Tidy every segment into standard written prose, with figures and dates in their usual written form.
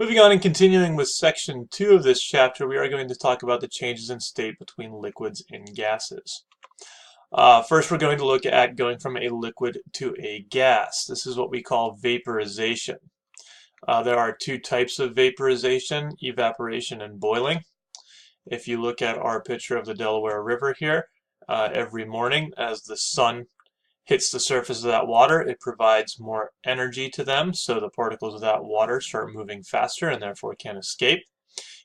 Moving on and continuing with section 2 of this chapter, we are going to talk about the changes in state between liquids and gases. First, we're going to look at going from a liquid to a gas. This is what we call vaporization. There are two types of vaporization, evaporation and boiling. If you look at our picture of the Delaware River here, every morning as the sun hits the surface of that water, it provides more energy to them, so the particles of that water start moving faster and therefore can escape.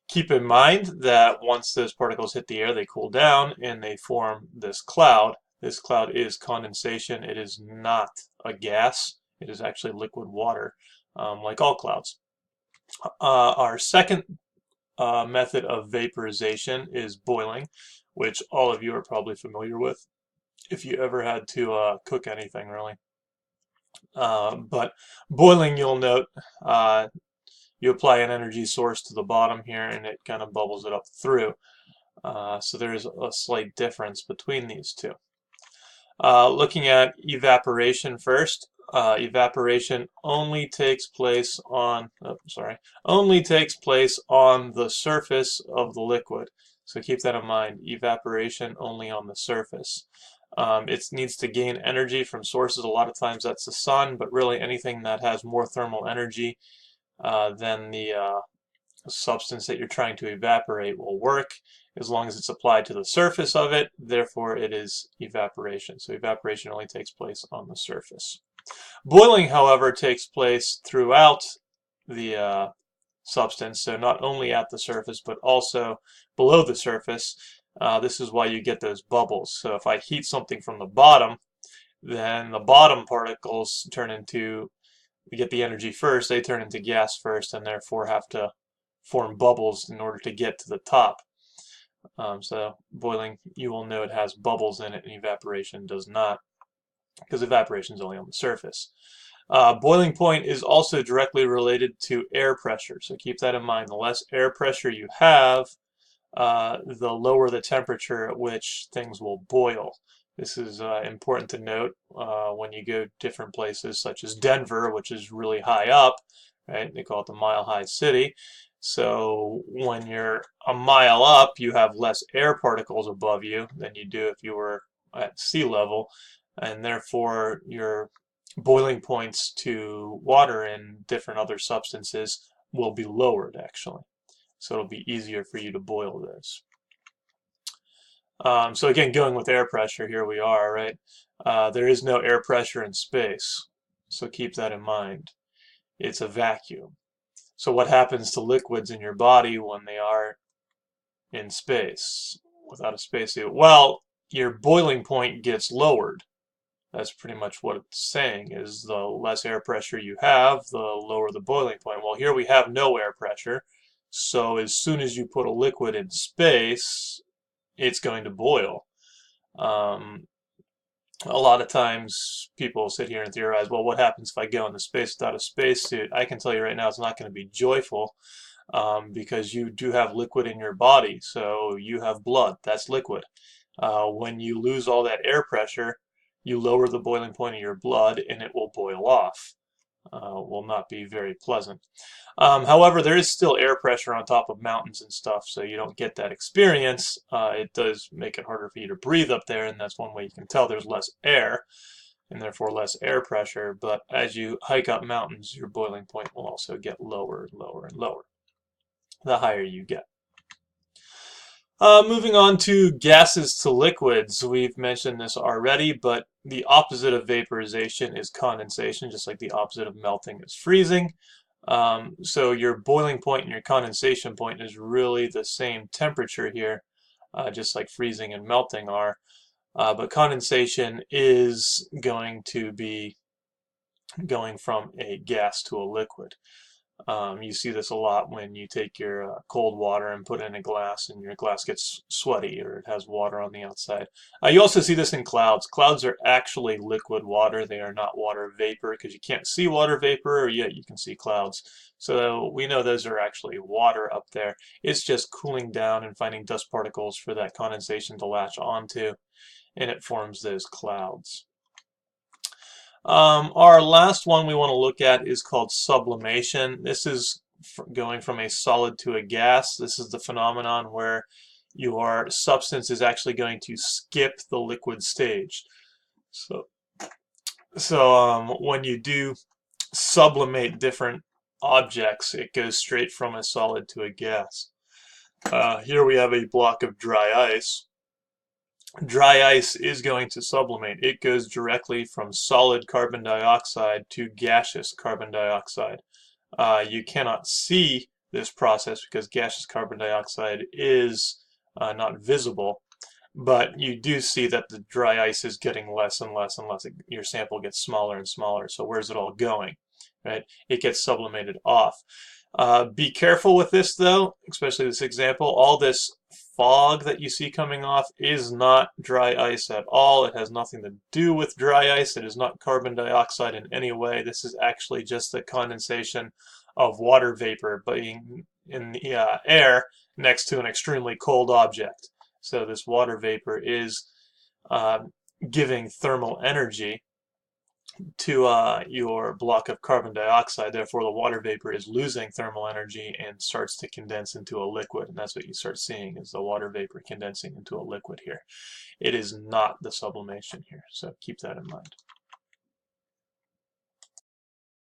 Keep in mind that once those particles hit the air, they cool down and they form this cloud. This cloud is condensation. It is not a gas. It is actually liquid water, like all clouds. Our second method of vaporization is boiling, which all of you are probably familiar with if you ever had to cook anything, really. But boiling, you'll note, you apply an energy source to the bottom here and it kind of bubbles it up through. So there's a slight difference between these two. Looking at evaporation first, evaporation only takes place on, only takes place on the surface of the liquid. So keep that in mind, evaporation only on the surface. It needs to gain energy from sources. A lot of times that's the sun, but really anything that has more thermal energy than the substance that you're trying to evaporate will work as long as it's applied to the surface of it. Therefore, it is evaporation. So evaporation only takes place on the surface. Boiling, however, takes place throughout the substance, so not only at the surface, but also below the surface. This is why you get those bubbles. So if I heat something from the bottom, then the bottom particles turn into, we get the energy first, they turn into gas first, and therefore have to form bubbles in order to get to the top. So boiling, you will note, has bubbles in it, and evaporation does not, because evaporation is only on the surface. Boiling point is also directly related to air pressure, so keep that in mind. The less air pressure you have, the lower the temperature at which things will boil. This is important to note when you go different places such as Denver, which is really high up, right? They call it the Mile High City. So when you're a mile up, you have less air particles above you than you do if you were at sea level, and therefore your boiling points to water and different other substances will be lowered, actually. So it'll be easier for you to boil this. So again, going with air pressure, here we are, right? There is no air pressure in space, so keep that in mind. It's a vacuum. So what happens to liquids in your body when they are in space, without a spacesuit? Well, your boiling point gets lowered. That's pretty much what it's saying, is the less air pressure you have, the lower the boiling point. Well, here we have no air pressure, so as soon as you put a liquid in space, it's going to boil. A lot of times people sit here and theorize, well, what happens if I go into space without a spacesuit? I can tell you right now it's not going to be joyful, because you do have liquid in your body, so you have blood, that's liquid. When you lose all that air pressure, you lower the boiling point of your blood and it will boil off. Will not be very pleasant. However, there is still air pressure on top of mountains and stuff, so you don't get that experience. It does make it harder for you to breathe up there, and that's one way you can tell there's less air, and therefore less air pressure. But as you hike up mountains, your boiling point will also get lower and lower and lower, the higher you get. Moving on to gases to liquids, we've mentioned this already, but the opposite of vaporization is condensation, just like the opposite of melting is freezing. So your boiling point and your condensation point is really the same temperature here, just like freezing and melting are. But condensation is going to be going from a gas to a liquid. You see this a lot when you take your cold water and put it in a glass and your glass gets sweaty or it has water on the outside. You also see this in clouds. Clouds are actually liquid water. They are not water vapor, because you can't see water vapor, or yet you can see clouds. So we know those are actually water up there. It's just cooling down and finding dust particles for that condensation to latch onto, and it forms those clouds. Our last one we want to look at is called sublimation. This is going from a solid to a gas. This is the phenomenon where your substance is actually going to skip the liquid stage. So when you do sublimate different objects, it goes straight from a solid to a gas. Here we have a block of dry ice. Dry ice is going to sublimate. It goes directly from solid carbon dioxide to gaseous carbon dioxide. You cannot see this process because gaseous carbon dioxide is not visible, but you do see that the dry ice is getting less and less and less. Your sample gets smaller and smaller. So where's it all going? Right? It gets sublimated off. Be careful with this though, especially this example. All this fog that you see coming off is not dry ice at all. It has nothing to do with dry ice. It is not carbon dioxide in any way. This is actually just the condensation of water vapor being in the air next to an extremely cold object. So this water vapor is giving thermal energy to your block of carbon dioxide. Therefore, the water vapor is losing thermal energy and starts to condense into a liquid. And that's what you start seeing, is the water vapor condensing into a liquid here. It is not the sublimation here, so keep that in mind.